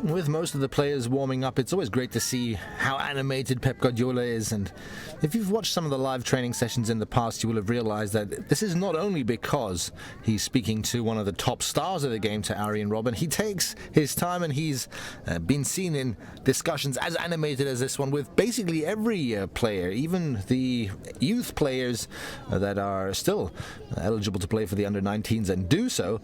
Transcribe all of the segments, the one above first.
with most of the players warming up, it's always great to see how animated Pep Guardiola is. And if you've watched some of the live training sessions in the past, you will have realized that this is not only because he's speaking to one of the top stars of the game, to Arjen Robben. He takes his time, and he's been seen in discussions as animated as this one with basically every player, even the youth players that are still eligible to play for the under-19s and do so.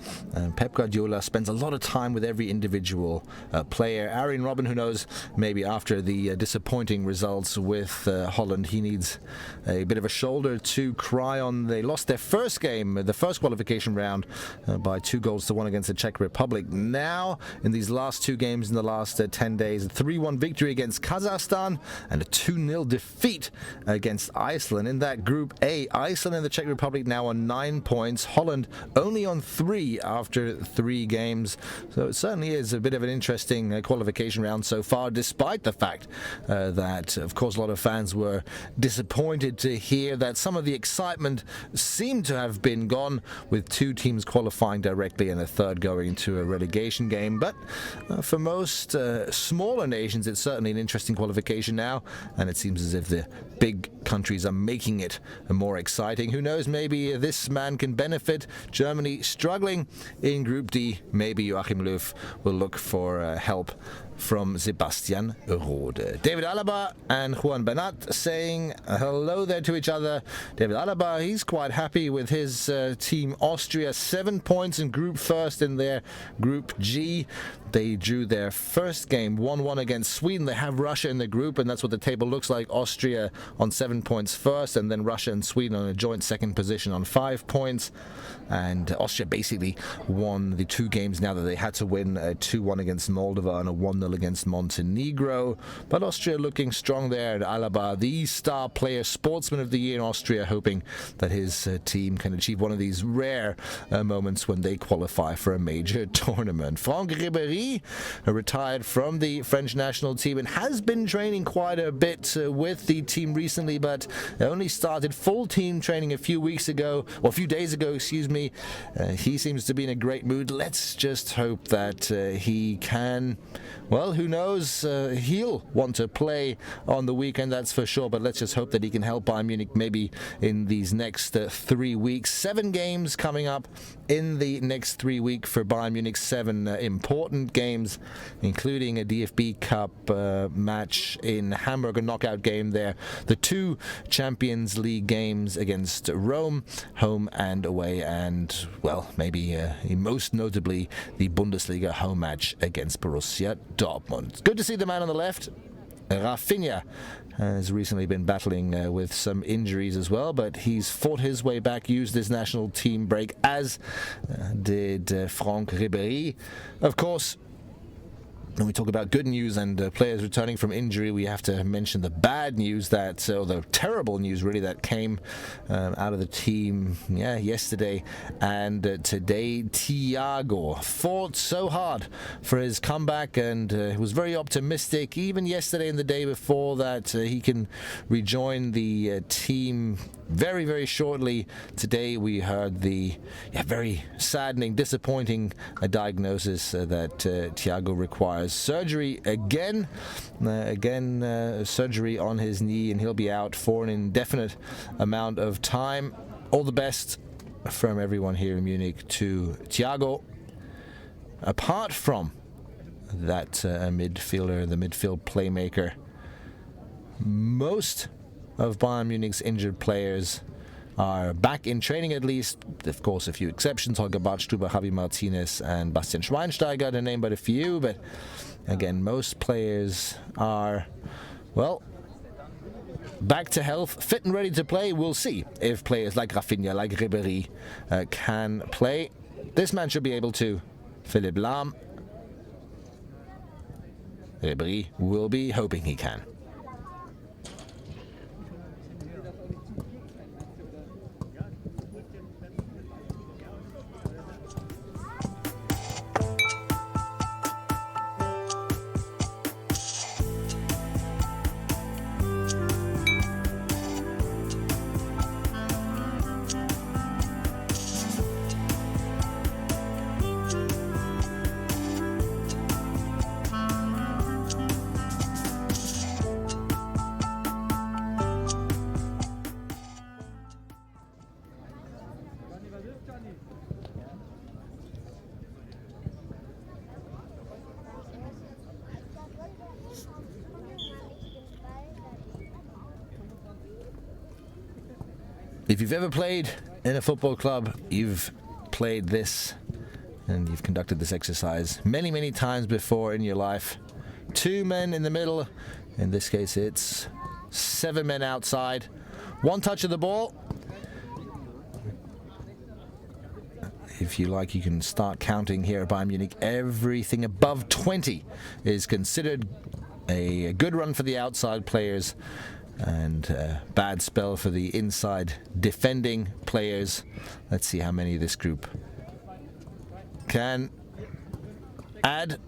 Pep Guardiola spends a lot of time with every individual player. Arjen Robben, who knows, maybe after the disappointing results with Holland, he needs a bit of a shoulder to cry on. They lost their first game, the first qualification round, by 2-1 against the Czech Republic. Now, in these last two games in the last 10 days, a 3-1 victory against Kazakhstan and a 2-0 defeat against Iceland. In that Group A, Iceland and the Czech Republic now on 9 points, Holland only on 3 after 3 games. So it certainly is a bit of an interesting qualification round so far, despite the fact that, of course, a lot of fans were disappointed to hear that some of the excitement seemed to have been gone, with 2 teams qualifying directly and a third going to a relegation game. But for most smaller nations, it's certainly an interesting qualification now, and it seems as if the big countries are making it more exciting. Who knows, maybe this man can benefit. Germany struggling in Group D. Maybe Joachim Löw will look for help from Sebastian Rode. David Alaba and Juan Bernat saying hello there to each other. David Alaba, he's quite happy with his team Austria. 7 points in Group First in their Group G. They drew their first game 1-1 against Sweden. They have Russia in the group, and that's what the table looks like. Austria on 7 points first, and then Russia and Sweden on a joint second position on 5 points. And Austria basically won the 2 games now that they had to win, a 2-1 against Moldova and a 1-0 against Montenegro. But Austria looking strong there. And Alaba, the star player, sportsman of the year in Austria, hoping that his team can achieve one of these rare moments when they qualify for a major tournament. Franck Ribéry retired from the French national team and has been training quite a bit with the team recently, but only started full team training a few days ago, excuse me. He seems to be in a great mood. Let's just hope that he can, well, who knows, he'll want to play on the weekend, that's for sure, but let's just hope that he can help Bayern Munich maybe in these next 3 weeks. 7 games coming up in the next 3 weeks for Bayern Munich. 7 important games, including a DFB Cup match in Hamburg, a knockout game there. The 2 Champions League games against Rome, home and away, and, well, maybe most notably the Bundesliga home match against Borussia Dortmund. Good to see the man on the left. Rafinha has recently been battling with some injuries as well, but he's fought his way back, used his national team break, as did Franck Ribéry. Of course, when we talk about good news and players returning from injury, we have to mention the bad news that, or the terrible news really, that came out of the team yesterday and today. Thiago fought so hard for his comeback and was very optimistic, even yesterday and the day before, that he can rejoin the team very, very shortly. Today we heard the very saddening, disappointing diagnosis that Thiago requires surgery again, surgery on his knee, and he'll be out for an indefinite amount of time. All the best from everyone here in Munich to Thiago. Apart from that midfielder, the midfield playmaker, most of Bayern Munich's injured players are back in training, at least. Of course, a few exceptions: Holger Badstuber, Javi Martinez and Bastian Schweinsteiger, to name but a few. But again, most players are, well, back to health, fit and ready to play. We'll see if players like Rafinha, like Ribéry can play. This man should be able to. Philipp Lahm. Ribéry will be hoping he can. If you've ever played in a football club, you've played this and you've conducted this exercise many, many times before in your life. 2 men in the middle. In this case, it's 7 men outside. 1 touch of the ball. If you like, you can start counting here at Bayern Munich. Everything above 20 is considered a good run for the outside players and a bad spell for the inside defending players. Let's see how many this group can add.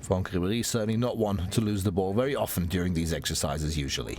Franck Ribéry certainly not one to lose the ball very often during these exercises usually.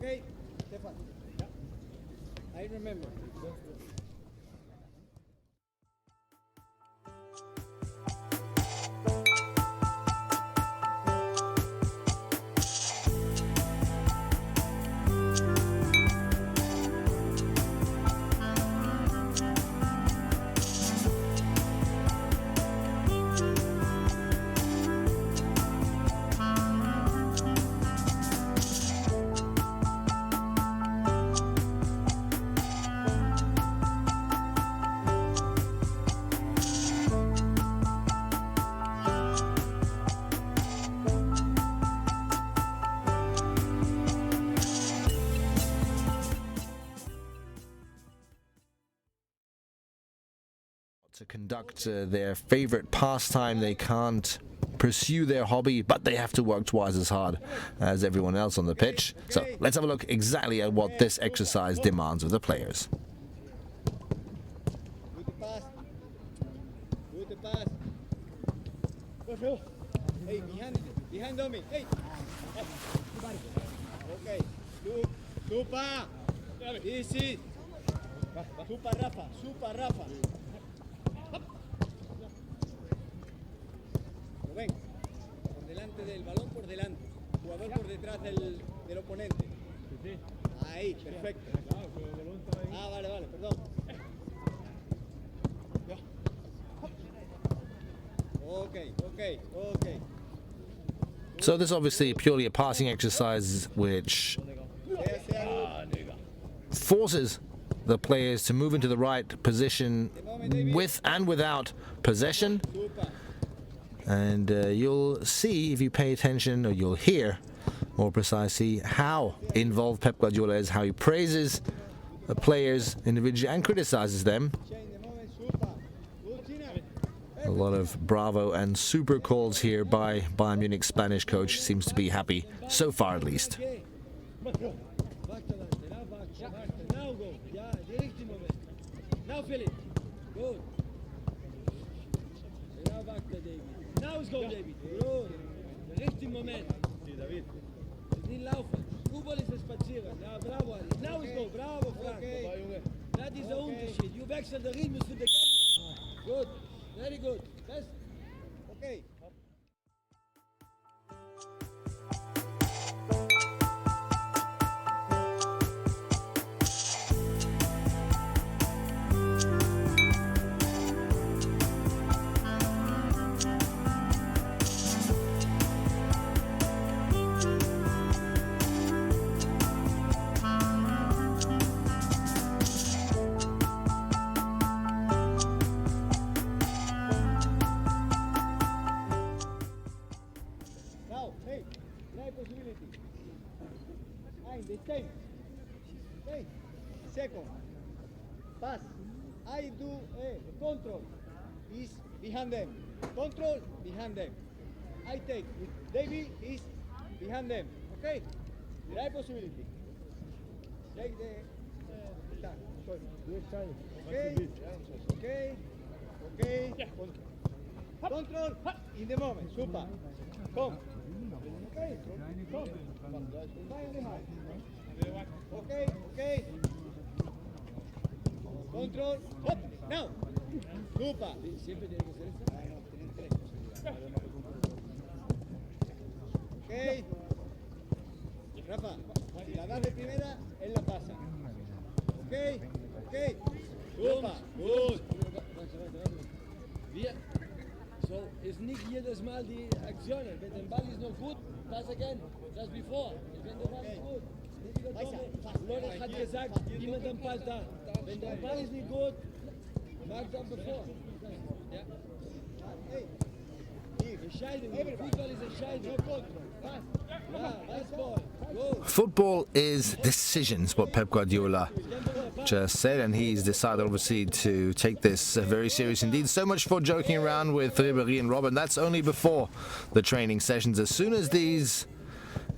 Okay, Stefan. I remember. To conduct their favorite pastime. They can't pursue their hobby, but they have to work twice as hard as everyone else on the pitch. So let's have a look exactly at what this exercise demands of the players. Good pass. Good pass. Hey, behind on me. Hey. Okay. Super. Easy. Super Rafa. Super Rafa. Ven, por delante del balón, por delante. Jugador por detrás del oponente. Ahí, perfecto. Ah, vale, vale, perdón. Okay. So this is obviously purely a passing exercise which forces the players to move into the right position with and without possession. And you'll see, if you pay attention, or you'll hear more precisely, how involved Pep Guardiola is, how he praises the players individually and criticizes them. A lot of bravo and super calls here by Bayern Munich's Spanish coach. Seems to be happy, so far at least. Now, Philip. Good. Now is go, David. Good. Der richtige Moment. David. Nicht laufen. Fußball ist es spazieren. Ja, bravo, Ali. Now is go. Bravo, Frank. Okay. That is the Unterschied. You wechsel the Rhythmus für den Gegner. Good. Very good. Best. Okay. Okay. Second. Pass. I do control. Is behind them. Control behind them. I take. David is behind them. Okay. The right possibility. Take the Okay. Control in the moment. Super. Come. Okay. Come. Okay. Control. Up. Now. Super. Siempre tiene que ser esta. Okay. Rafa, si la das de primera, él la pasa. Okay. Super. Good. So, ist nicht jedes Mal die Aktionen. Wenn der Ball ist noch gut, pass again. Just before. Wenn der Ball ist gut. Lorenz hat gesagt, immer den Ball da. Wenn der Ball ist nicht gut, mach dann bevor. Ja. Hey. Entscheidung. Fußball ist Entscheidung. Pass. Ja, nice ball. Football is decisions, what Pep Guardiola just said, and he's decided obviously to take this very serious indeed. So much for joking around with Ribéry and Robin. That's only before the training sessions. As soon as these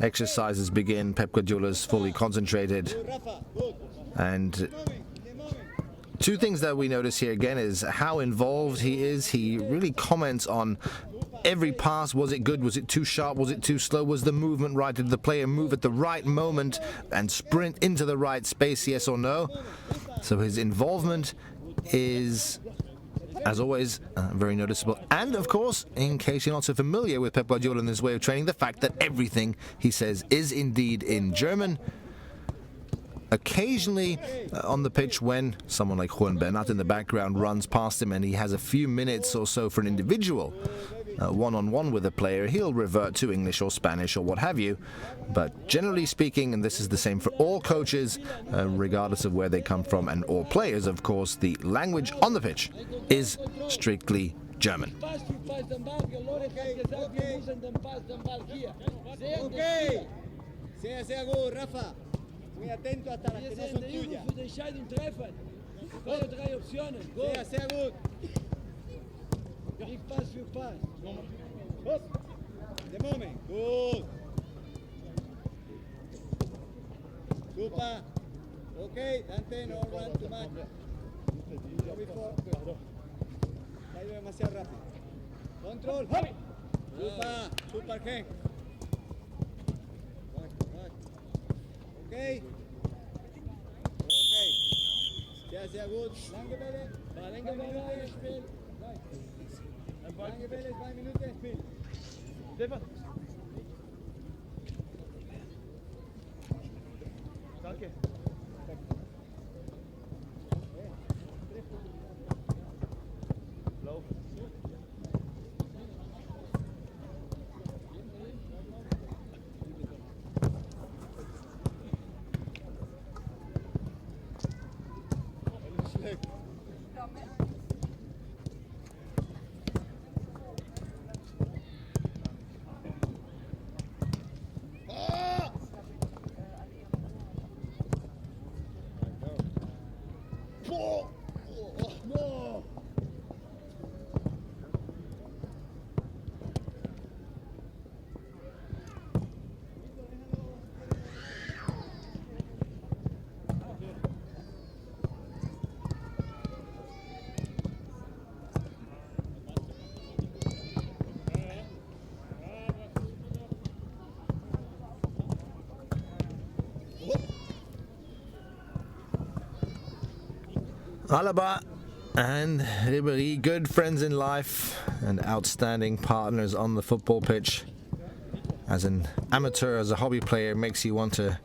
exercises begin, Pep Guardiola is fully concentrated. And two things that we notice here again is how involved he is. He really comments on every pass, was it good? Was it too sharp? Was it too slow? Was the movement right? Did the player move at the right moment and sprint into the right space, yes or no? So his involvement is, as always, very noticeable. And, of course, in case you're not so familiar with Pep Guardiola and his way of training, the fact that everything he says is indeed in German. Occasionally on the pitch, when someone like Juan Bernat in the background runs past him and he has a few minutes or so for an individual one-on-one with a player, he'll revert to English or Spanish or what have you. But generally speaking, and this is the same for all coaches, regardless of where they come from, and all players, of course, the language on the pitch is strictly German. Okay. Sehr gut, Rafa. Muy atento hasta las que no son tuyas. Sehr gut. Big pass, big pass. The moment. Good. Super. Okay, Dante, no run too much. Go before. Ha ido demasiado rápido. Control. Super, super, Gen. Okay. Okay. Sehr gut. Lange Bälle. Lange Bälle gespielt. Lange Bälle, 2 Minuten Spiel. Danke. Lauf. Alaba and Ribéry, good friends in life and outstanding partners on the football pitch. As an amateur, as a hobby player, it makes you want to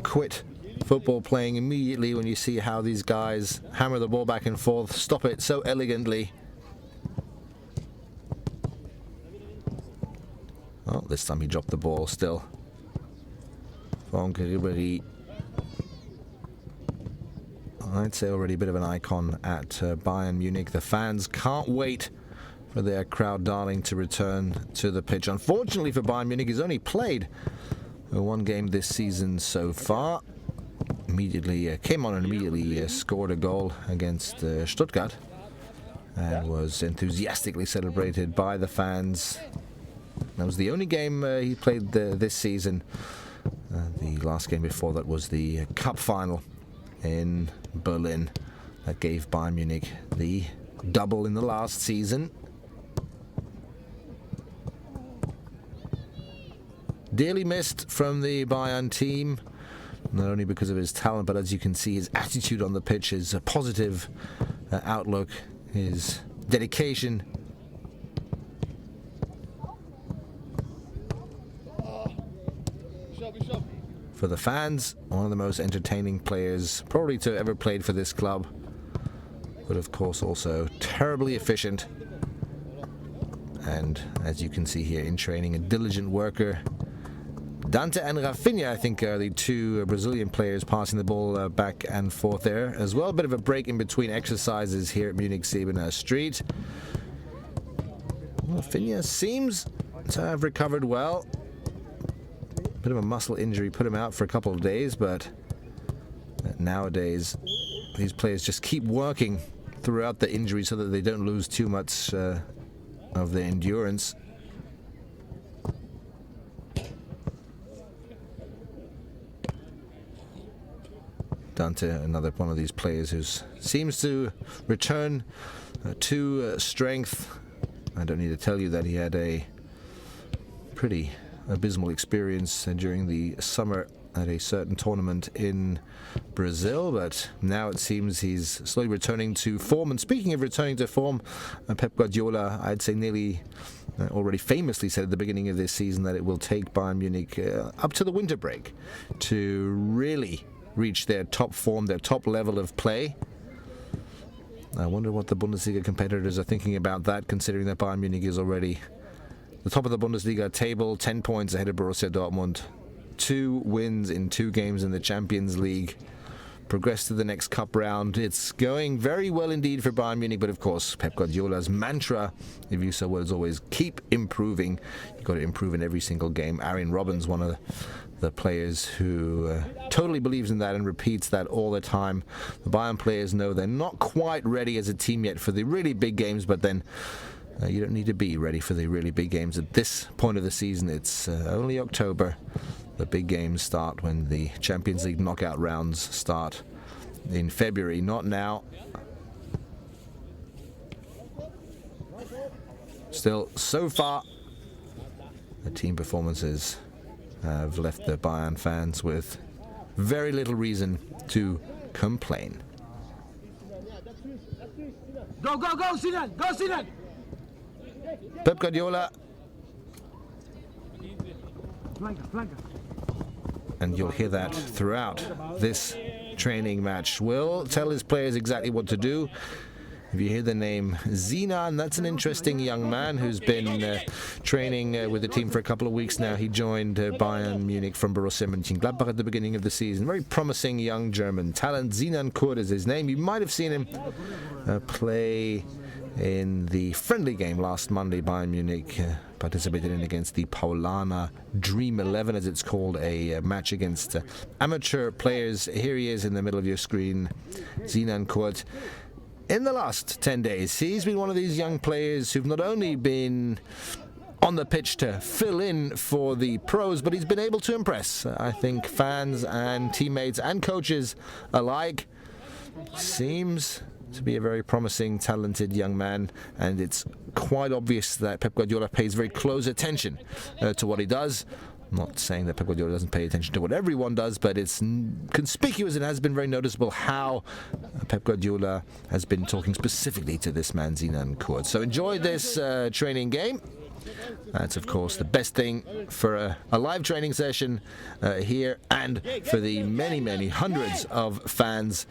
quit football playing immediately when you see how these guys hammer the ball back and forth, stop it so elegantly. Oh, this time he dropped the ball still. Franck Ribéry, I'd say already a bit of an icon at Bayern Munich. The fans can't wait for their crowd darling to return to the pitch. Unfortunately for Bayern Munich, he's only played one game this season so far. Immediately came on and immediately scored a goal against Stuttgart and was enthusiastically celebrated by the fans. That was the only game he played this season. The last game before that was the cup final in Berlin that gave Bayern Munich the double in the last season. Dearly missed from the Bayern team, not only because of his talent, but as you can see, his attitude on the pitch, his positive outlook, his dedication. For the fans, one of the most entertaining players probably to have ever played for this club, but of course also terribly efficient. And as you can see here in training, a diligent worker. Dante and Rafinha, I think, are the two Brazilian players passing the ball back and forth there as well. A bit of a break in between exercises here at Munich Siebener Street. Rafinha seems to have recovered well. Bit of a muscle injury put him out for a couple of days, but nowadays these players just keep working throughout the injury so that they don't lose too much of their endurance. Dante, another one of these players who seems to return to strength I don't need to tell you that he had a pretty abysmal experience during the summer at a certain tournament in Brazil, but now it seems he's slowly returning to form. And speaking of returning to form, Pep Guardiola, I'd say nearly already famously said at the beginning of this season that it will take Bayern Munich up to the winter break to really reach their top form, their top level of play. I wonder what the Bundesliga competitors are thinking about that, considering that Bayern Munich is already the top of the Bundesliga table, 10 points ahead of Borussia Dortmund, 2 wins in 2 games in the Champions League, progressed to the next cup round. It's going very well indeed for Bayern Munich, but of course Pep Guardiola's mantra, if you so will, is always keep improving. You've got to improve in every single game. Arjen Robben's one of the players who totally believes in that and repeats that all the time. The Bayern players know they're not quite ready as a team yet for the really big games, but then you don't need to be ready for the really big games at this point of the season. It's only October. The big games start when the Champions League knockout rounds start in February, not now. Still, so far, the team performances have left the Bayern fans with very little reason to complain. Go, go, go, Sinan! Go, Sinan! Pep Guardiola, and you'll hear that throughout this training match, will tell his players exactly what to do. If you hear the name Sinan, that's an interesting young man who's been training with the team for a couple of weeks now. He joined Bayern Munich from Borussia Mönchengladbach at the beginning of the season. Very promising young German talent. Sinan Kurt is his name. You might have seen him play in the friendly game last Monday. Bayern Munich participated in against the Paulaner Dream 11, as it's called, a match against amateur players. Here he is in the middle of your screen, Sinan Kurt. In the last 10 days, he's been one of these young players who've not only been on the pitch to fill in for the pros, but he's been able to impress, I think, fans and teammates and coaches alike. Seems to be a very promising, talented young man, and it's quite obvious that Pep Guardiola pays very close attention to what he does. I'm not saying that Pep Guardiola doesn't pay attention to what everyone does, but it's conspicuous and has been very noticeable how Pep Guardiola has been talking specifically to this man, Sinan Kurt. So enjoy this training game. That's, of course, the best thing for a live training session here, and for the many, many hundreds of fans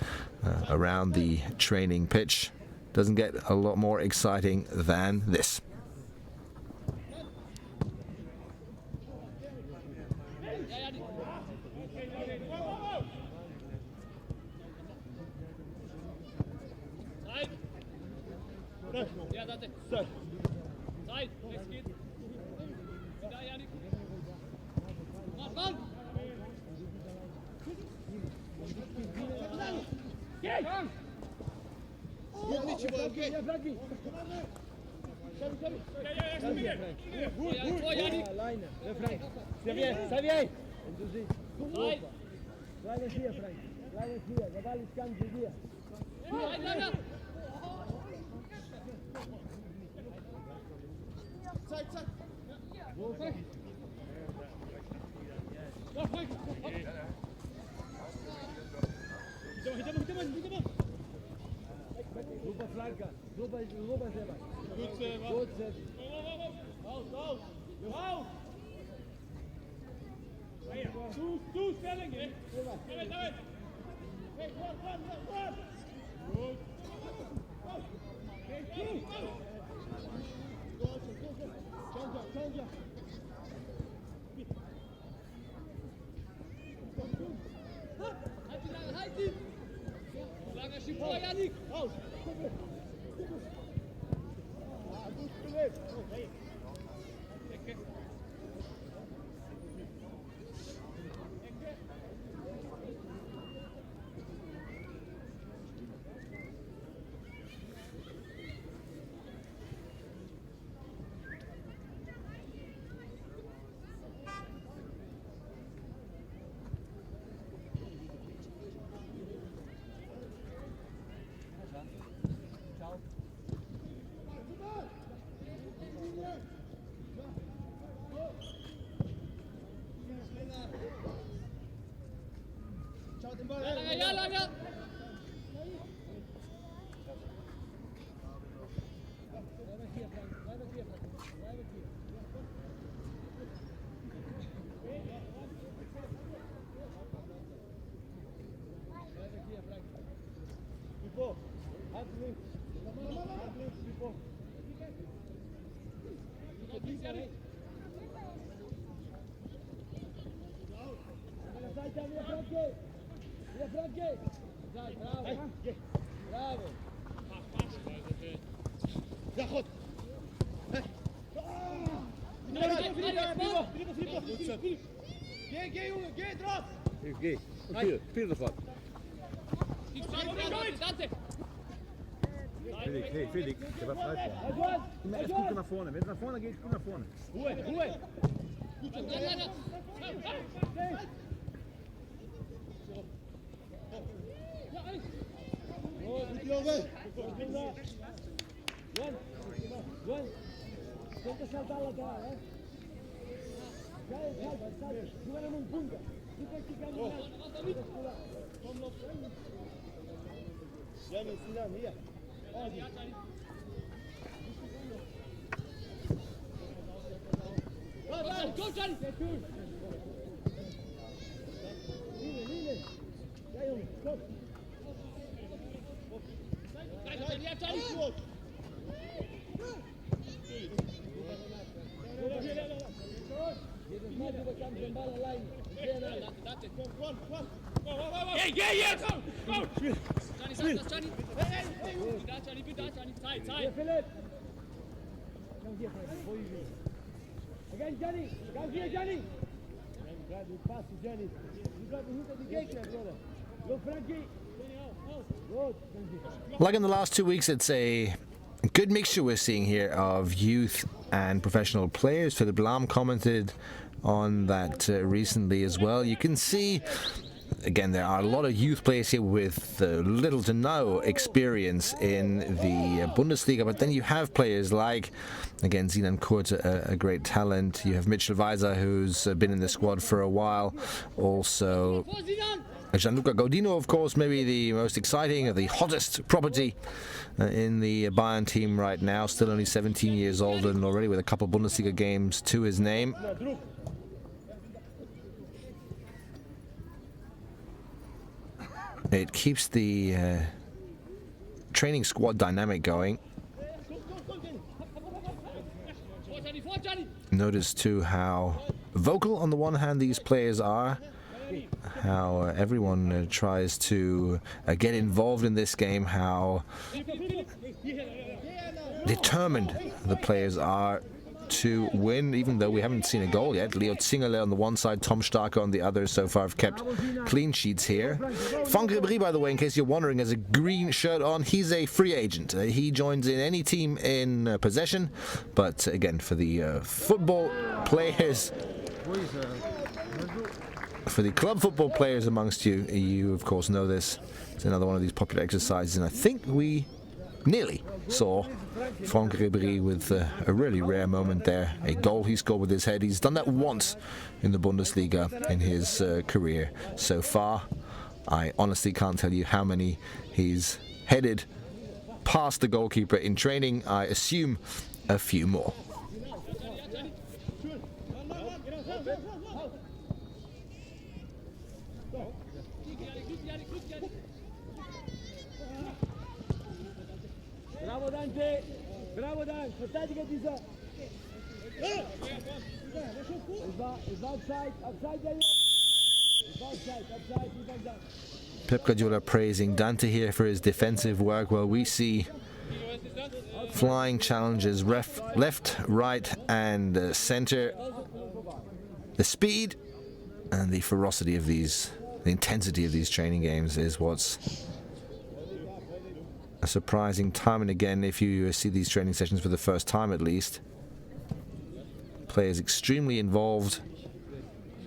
around the training pitch. Doesn't get a lot more exciting than this. Ja, dat is. Zeit, es geht. Da, Janik. Mann! Geh! Frankie! Alleine. Frank. Xavier! Bleib hier, Frank. Bleib hier. Der Ball ist ganz hier. Zeig! Wo Frank? Ja, Frank! Hinter. Super Flanke. Super selber. Gut selber. Aus! Auf! Du, Stelling! Damit! Hey, vor! Gut! Change. Halt ihn! Langer Schiff vor, Janik! Raus! Gut gelebt! Ecke! Spiel sofort. Felix, der war frei vorne. Es geht nach vorne. Wenn es nach vorne geht, guck nach vorne. Ruhe. Again, Johnny. Come here, Johnny. Pass to Johnny. You got to hit the Gegner, brother. Go, Frankie. Good. Like in the last 2 weeks, it's a good mixture we're seeing here of youth and professional players. Philipp Lahm commented on that recently as well. You can see, again, there are a lot of youth players here with little to no experience in the Bundesliga, but then you have players like, again, Sinan Kurt, a great talent. You have Mitchell Weiser, who's been in the squad for a while. Also, Gianluca Godino, of course, maybe the most exciting, or the hottest property in the Bayern team right now. Still only 17 years old and already with a couple Bundesliga games to his name. It keeps the training squad dynamic going. Notice too how vocal on the one hand these players are, how everyone tries to get involved in this game, how determined the players are to win, even though we haven't seen a goal yet. Leo Zingerle on the one side, Tom Starke on the other so far have kept clean sheets here. Franck Ribéry, by the way, in case you're wondering, has a green shirt on. He's a free agent. He joins in any team in possession, but again, for the football players, for the club football players amongst you, you of course know this. It's another one of these popular exercises, and I think we nearly saw Franck Ribéry with a really rare moment there. A goal he scored with his head. He's done that once in the Bundesliga in his career so far. I honestly can't tell you how many he's headed past the goalkeeper in training. I assume a few more. Bravo Dante! Bravo Dante! Verteidiger dieser! It's outside, Pep Guardiola praising Dante here for his defensive work, while we see flying challenges left, right and center. The speed and the ferocity of these, the intensity of these training games is what's a surprising time and again if you see these training sessions for the first time at least. Players extremely involved.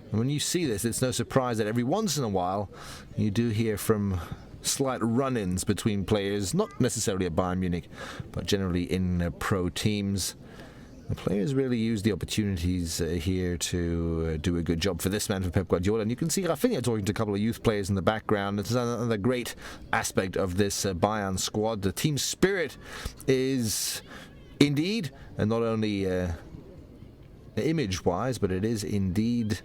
And when you see this, it's no surprise that every once in a while you do hear from slight run-ins between players, not necessarily at Bayern Munich, but generally in pro teams. The players really use the opportunities here to do a good job for this man, for Pep Guardiola. And you can see Rafinha talking to a couple of youth players in the background. It's another great aspect of this Bayern squad. The team spirit is indeed, and not only image-wise, but it is indeed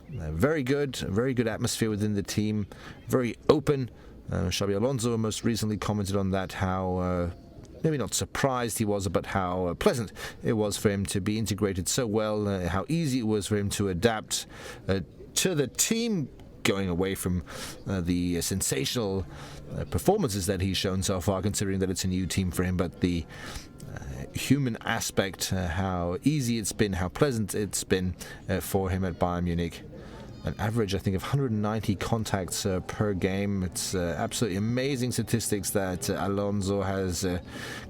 very good atmosphere within the team, very open. Xabi Alonso most recently commented on that, how maybe not surprised he was, but how pleasant it was for him to be integrated so well, how easy it was for him to adapt to the team, going away from the sensational performances that he's shown so far, considering that it's a new team for him, but the human aspect, how easy it's been, how pleasant it's been for him at Bayern Munich. An average, I think, of 190 contacts per game. It's absolutely amazing statistics that Alonso has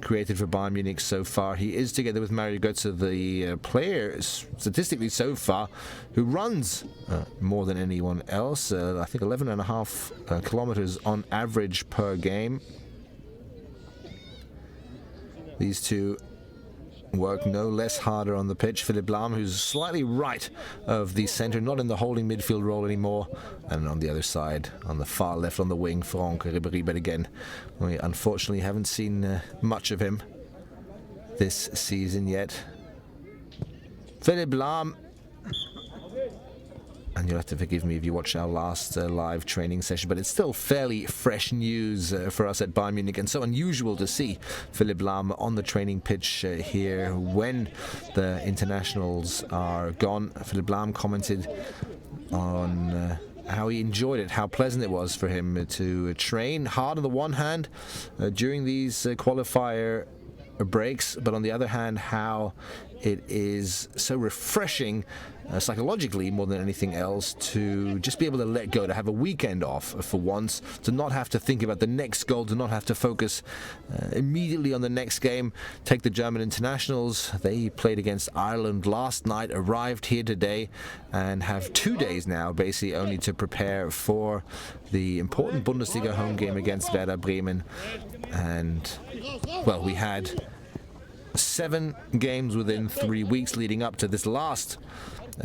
created for Bayern Munich so far. He is, together with Mario Götze, the player statistically so far who runs more than anyone else. I think 11.5 kilometers on average per game. These two work no less harder on the pitch. Philipp Lahm, who's slightly right of the centre, not in the holding midfield role anymore, and on the other side, on the far left on the wing, Franck Ribéry. But again, we unfortunately haven't seen much of him this season yet. Philipp Lahm, and you'll have to forgive me if you watch our last live training session, but it's still fairly fresh news for us at Bayern Munich, and so unusual to see Philipp Lahm on the training pitch here when the internationals are gone. Philipp Lahm commented on how he enjoyed it, how pleasant it was for him to train hard on the one hand during these qualifier breaks, but on the other hand, how it is so refreshing psychologically more than anything else to just be able to let go, to have a weekend off for once, to not have to think about the next goal, to not have to focus immediately on the next game. Take the German internationals. They played against Ireland last night, arrived here today, and have 2 days now basically only to prepare for the important Bundesliga home game against Werder Bremen. And, well, we had 7 games within 3 weeks leading up to this last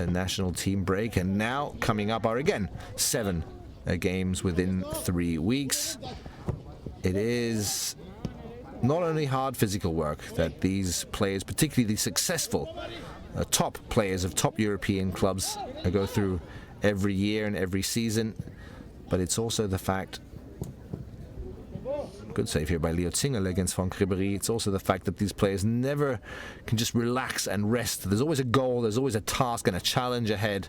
national team break, and now coming up are again 7 games within 3 weeks. It is not only hard physical work that these players, particularly the successful top players of top European clubs, go through every year and every season, but it's also the fact, good save here by Leo Zingerle against Franck Ribéry, it's also the fact that these players never can just relax and rest. There's always a goal, there's always a task and a challenge ahead.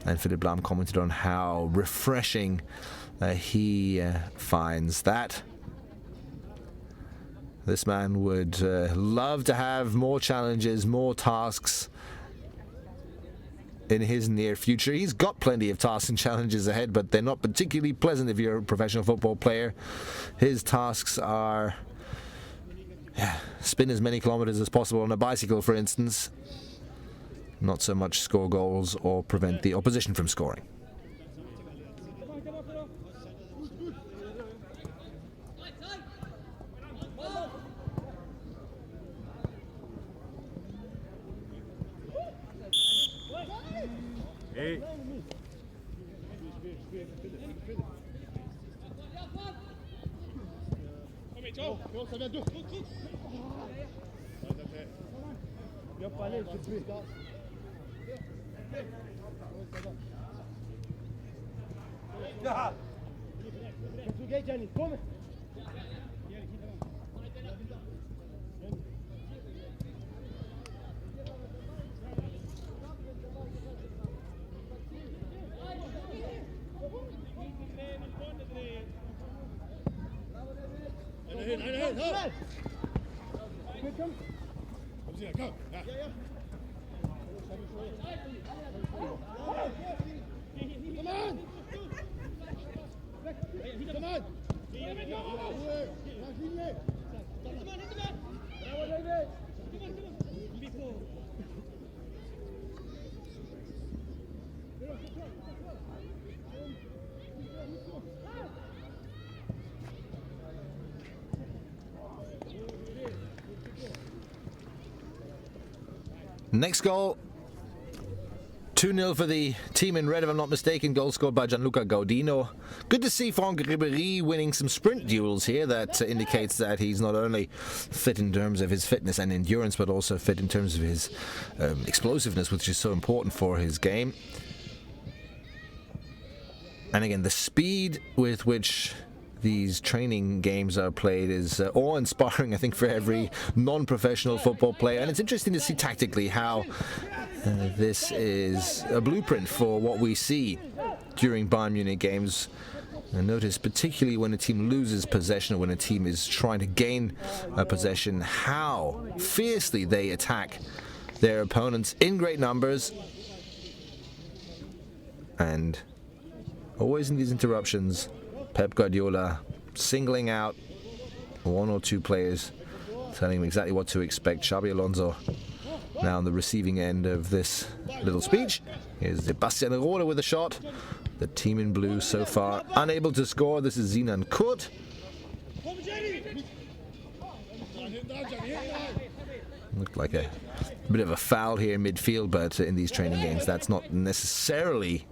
And Philipp Lahm commented on how refreshing he finds that. This man would love to have more challenges, more tasks in his near future. He's got plenty of tasks and challenges ahead, but they're not particularly pleasant if you're a professional football player. His tasks are spin as many kilometers as possible on a bicycle, for instance. Not so much score goals or prevent the opposition from scoring. Hey. Next goal, 2-0 for the team in red, if I'm not mistaken. Goal scored by Gianluca Gaudino. Good to see Franck Ribéry winning some sprint duels here. That indicates that he's not only fit in terms of his fitness and endurance, but also fit in terms of his explosiveness, which is so important for his game. And again, the speed with which these training games are played is awe-inspiring, I think, for every non-professional football player. And it's interesting to see tactically how this is a blueprint for what we see during Bayern Munich games. And notice, particularly when a team loses possession or when a team is trying to gain a possession, how fiercely they attack their opponents in great numbers. And always in these interruptions, Pep Guardiola singling out one or two players, telling them exactly what to expect. Xabi Alonso now on the receiving end of this little speech. Here's Sebastian Rode with a shot. The team in blue so far unable to score. This is Sinan Kurt. Looked like a bit of a foul here in midfield, but in these training games that's not necessarily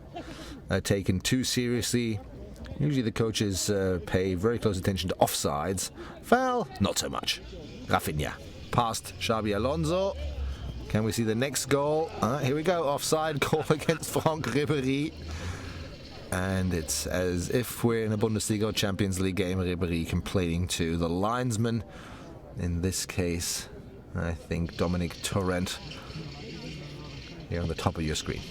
taken too seriously. Usually the coaches pay very close attention to offsides. Foul, not so much. Rafinha past Xabi Alonso. Can we see the next goal? Here we go, offside goal against Franck Ribéry. And it's as if we're in a Bundesliga or Champions League game. Ribéry complaining to the linesman. In this case, I think Dominic Torrent. Here on the top of your screen.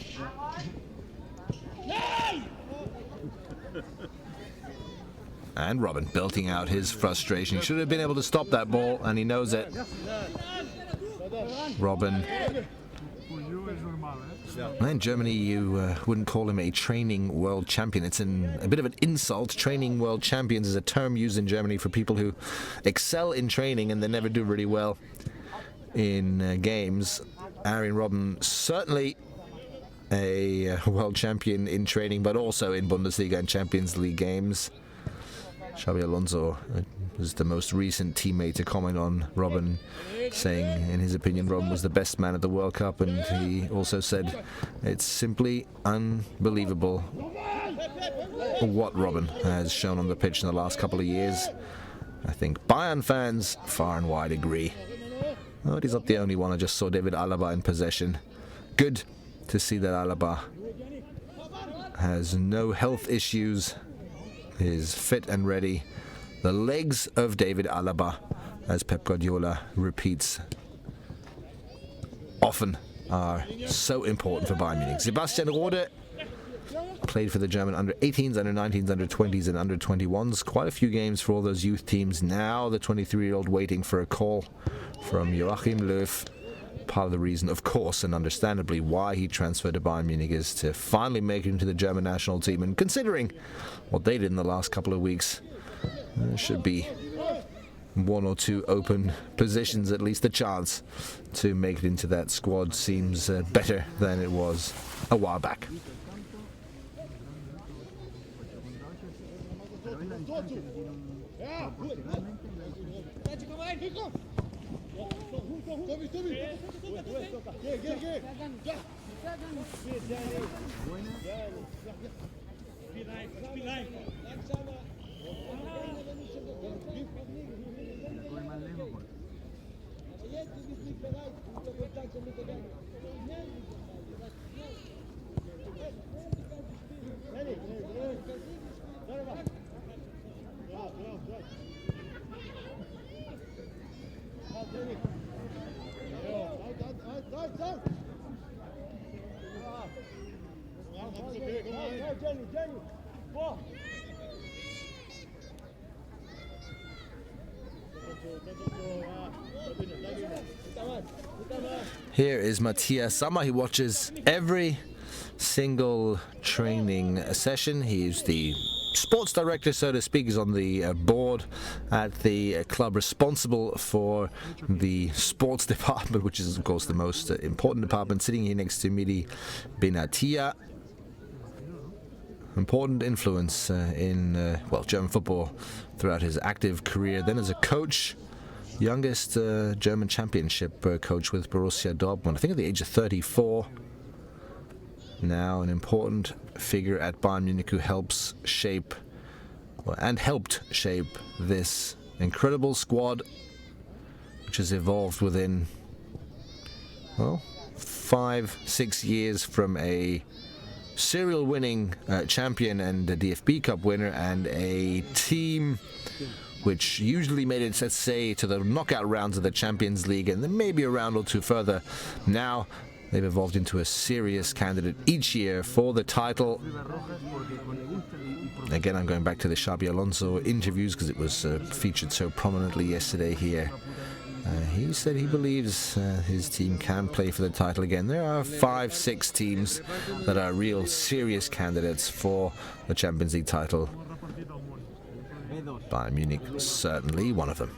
And Robin belting out his frustration. He should have been able to stop that ball, and he knows it. Robin. In Germany, you wouldn't call him a training world champion. It's a bit of an insult. Training world champions is a term used in Germany for people who excel in training and they never do really well in games. Arjen Robben, certainly a world champion in training, but also in Bundesliga and Champions League games. Xabi Alonso was the most recent teammate to comment on Robben, saying in his opinion Robben was the best man at the World Cup, and he also said it's simply unbelievable what Robben has shown on the pitch in the last couple of years. I think Bayern fans far and wide agree. But he's not the only one. I just saw David Alaba in possession. Good to see that Alaba has no health issues, is fit and ready. The legs of David Alaba, as Pep Guardiola repeats often, are so important for Bayern Munich. Sebastian Rode played for the German under-18s, under-19s, under-20s and under-21s. Quite a few games for all those youth teams. Now the 23-year-old waiting for a call from Joachim Löw. Part of the reason, of course, and understandably, why he transferred to Bayern Munich is to finally make it into the German national team. And considering what they did in the last couple of weeks, there should be one or two open positions, at least a chance to make it into that squad. Seems better than it was a while back. Here is Matthias Sammer. He watches every single training session. He's the sports director, so to speak. He's on the board at the club responsible for the sports department, which is, of course, the most important department. Sitting here next to Midi Benatia. Important influence in German football throughout his active career. Then as a coach, youngest German championship coach with Borussia Dortmund, I think at the age of 34. Now an important figure at Bayern Munich who helps shape, and helped shape, this incredible squad, which has evolved within, well, 5-6 years from a serial winning champion and a DFB Cup winner, and a team which usually made it, let's say, to the knockout rounds of the Champions League and then maybe a round or two further. Now they've evolved into a serious candidate each year for the title. Again, I'm going back to the Xabi Alonso interviews because it was featured so prominently yesterday here. He said he believes his team can play for the title again. There are 5-6 teams that are real serious candidates for the Champions League title. Bayern Munich certainly one of them.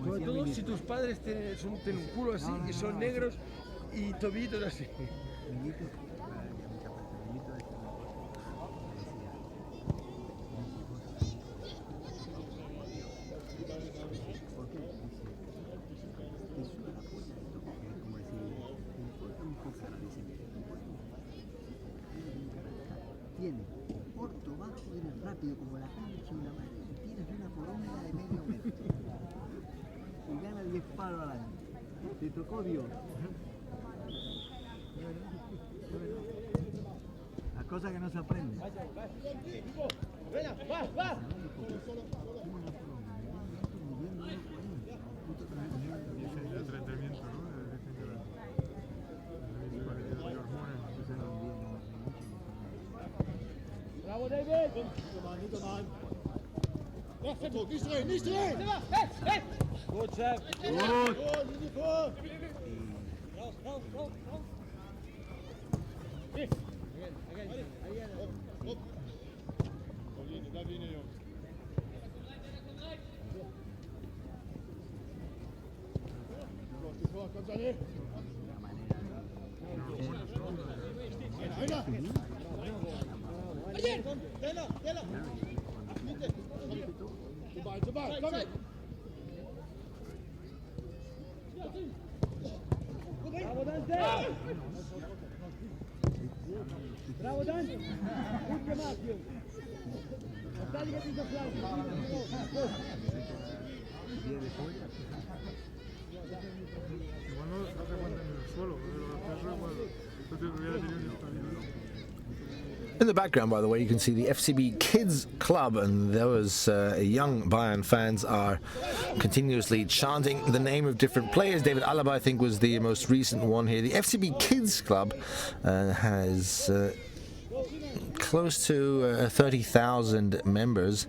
Sobre todo si tus padres tienen un culo así y son negros y tobillitos así. Tienes corto, bajo, eres rápido como la cancha y la mano. Tienes una promesa de medio metro. Y gana 10 palos al año. Te tocó Dios. Las cosas que no se aprenden. Bravo, David! Nicht drehen, nicht drehen! Gut, Chef! Gut! Bravo, Dante! Bravo, Dante! Gut gemacht, Jungs! Verteidiger dieser Flanke! In the background, by the way, you can see the FCB Kids Club, and those young Bayern fans are continuously chanting the name of different players. David Alaba, I think, was the most recent one here. The FCB Kids Club has close to 30,000 members,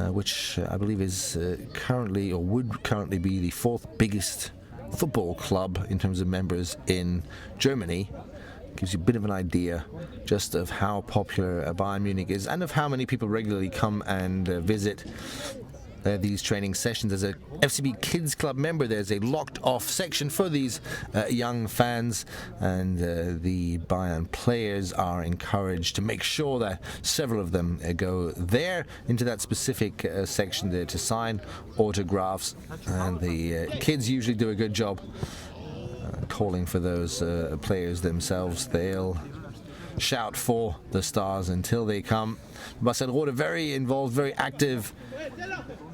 which I believe is currently, or would currently be, the fourth biggest football club in terms of members in Germany. Gives you a bit of an idea just of how popular Bayern Munich is and of how many people regularly come and visit these training sessions. As a FCB Kids Club member, there's a locked-off section for these young fans, and the Bayern players are encouraged to make sure that several of them go there into that specific section there to sign autographs, and the kids usually do a good job calling for those players themselves. They'll shout for the stars until they come. Barcelona very involved, very active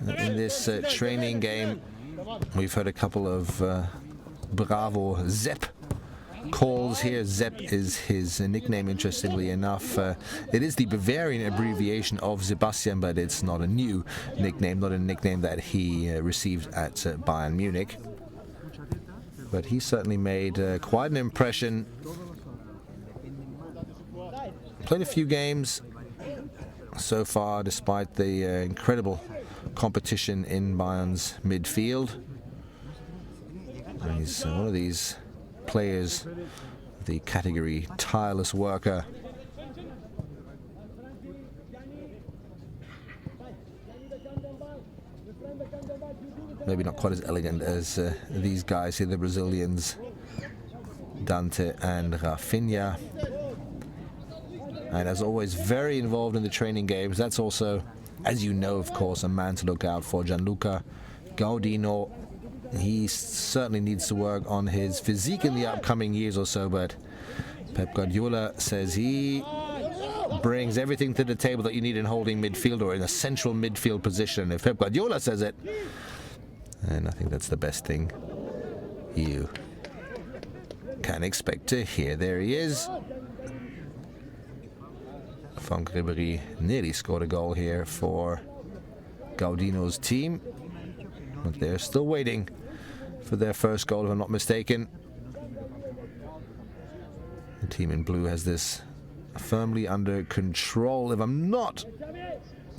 in this training game. We've heard a couple of Bravo Zepp calls here. Zepp is his nickname, interestingly enough. It is the Bavarian abbreviation of Sebastian, but it's not a new nickname, not a nickname that he received at Bayern Munich. But he certainly made quite an impression. Played a few games so far, despite the incredible competition in Bayern's midfield. And he's one of these players, the category tireless worker. Maybe not quite as elegant as these guys here, the Brazilians, Dante and Rafinha. and as always very involved in the training games. That's also, as you know, of course, a man to look out for. Gianluca Gaudino, he certainly needs to work on his physique in the upcoming years or so, but Pep Guardiola says he brings everything to the table that you need in holding midfield or in a central midfield position. If Pep Guardiola says it, and I think that's the best thing you can expect to hear. There he is. Franck Ribéry nearly scored a goal here for Gaudino's team, but they're still waiting for their first goal, if I'm not mistaken. The team in blue has this firmly under control. If I'm not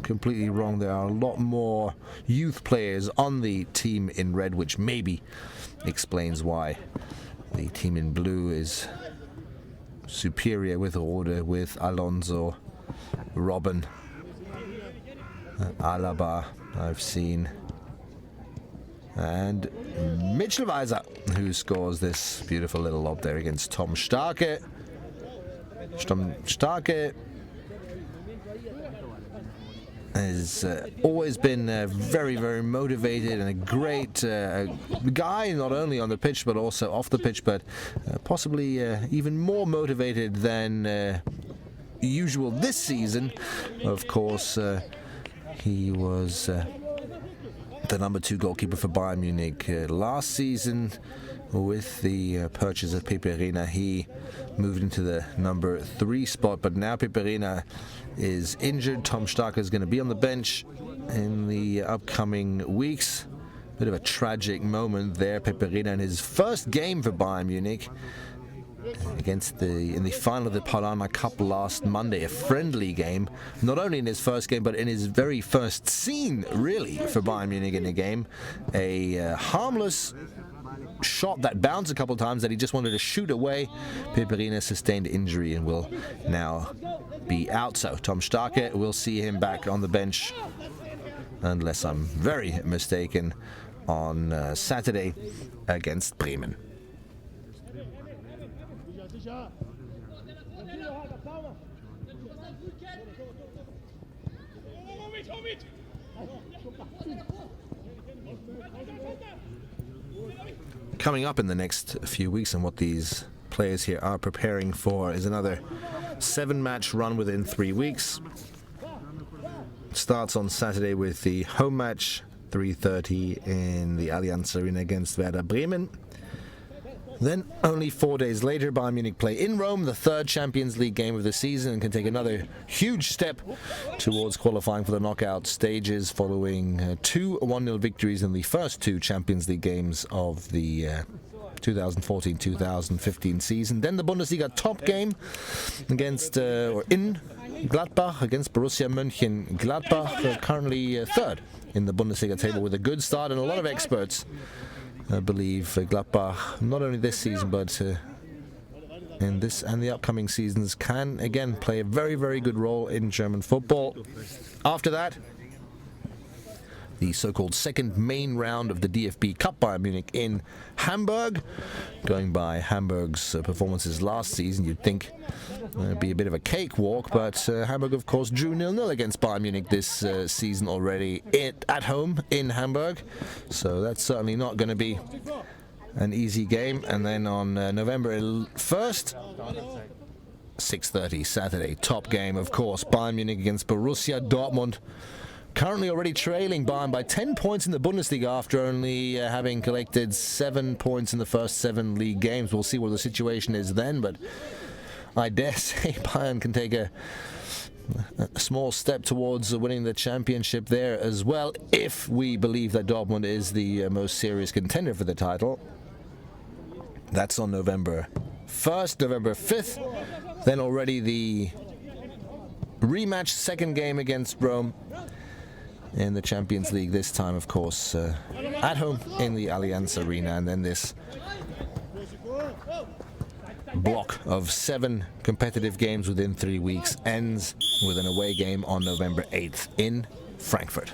completely wrong, there are a lot more youth players on the team in red, which maybe explains why the team in blue is superior with Rode, with Alonso, Robben, Alaba I've seen, and Mitchelweiser, who scores this beautiful little lob there against Tom Starke. Starke has always been very, very motivated and a great guy, not only on the pitch but also off the pitch, but possibly even more motivated than usual this season. Of course, he was the number 2 goalkeeper for Bayern Munich last season. With the purchase of Pepe Reina, he moved into the number 3 spot, but now Pepe Reina is injured. Tom Starke is going to be on the bench in the upcoming weeks. Bit of a tragic moment there. Pepe Reina in his first game for Bayern Munich in the final of the Paulaner Cup last Monday, a friendly game, not only in his first game but in his very first scene really for Bayern Munich in a game. A harmless shot that bounced a couple of times that he just wanted to shoot away. Pepe Reina sustained injury and will now be out, so Tom Starke, will see him back on the bench, unless I'm very mistaken, on Saturday against Bremen. Coming up in the next few weeks, and what these players here are preparing for, is another 7-match run within 3 weeks. Starts on Saturday with the home match, 3:30 in the Allianz Arena against Werder Bremen. Then, only 4 days later, Bayern Munich play in Rome, the 3rd Champions League game of the season, and can take another huge step towards qualifying for the knockout stages following 2 1-0 victories in the first 2 Champions League games of the 2014-2015 season. Then the Bundesliga top game against, or in Gladbach against Borussia Mönchengladbach, currently 3rd in the Bundesliga table with a good start, and a lot of experts believe Gladbach, not only this season but in this and the upcoming seasons, can again play a very, very good role in German football. After that, the so-called second main round of the DFB Cup, Bayern Munich in Hamburg. Going by Hamburg's performances last season, you'd think it'd be a bit of a cakewalk, but Hamburg, of course, drew 0-0 against Bayern Munich this season already at home in Hamburg. So that's certainly not going to be an easy game. And then on November 1st, 6:30 Saturday, top game, of course, Bayern Munich against Borussia Dortmund. Currently already trailing Bayern by 10 points in the Bundesliga after only having collected 7 points in the first 7 league games. We'll see what the situation is then, but I dare say Bayern can take a small step towards winning the championship there as well, if we believe that Dortmund is the most serious contender for the title. That's on November 1st, November 5th. Then already the rematch, second game against Rome in the Champions League, this time, of course, at home in the Allianz Arena. And then this block of 7 competitive games within 3 weeks ends with an away game on November 8th in Frankfurt.